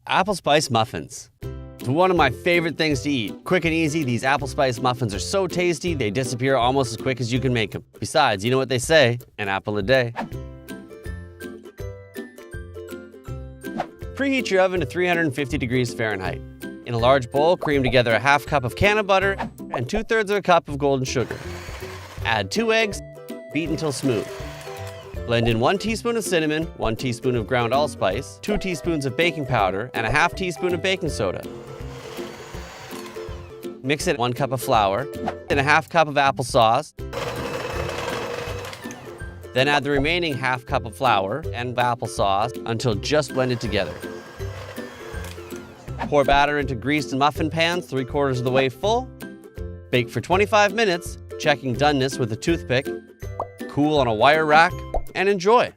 Apple Spiced Muffins. It's one of my favorite things to eat. Quick and easy, these Apple Spiced Muffins are so tasty, they disappear almost as quick as you can make them. Besides, you know what they say, an apple a day. Preheat your oven to 350 degrees Fahrenheit. In a large bowl, cream together a half cup of can of butter and 2/3 of a cup of golden sugar. Add 2 eggs, beat until smooth. Blend in 1 teaspoon of cinnamon, 1 teaspoon of ground allspice, 2 teaspoons of baking powder, and a half teaspoon of baking soda. Mix in 1 cup of flour and a half cup of applesauce. Then add the remaining half cup of flour and applesauce until just blended together. Pour batter into greased muffin pans 3/4 of the way full. Bake for 25 minutes, checking doneness with a toothpick. Cool on a wire rack, and enjoy.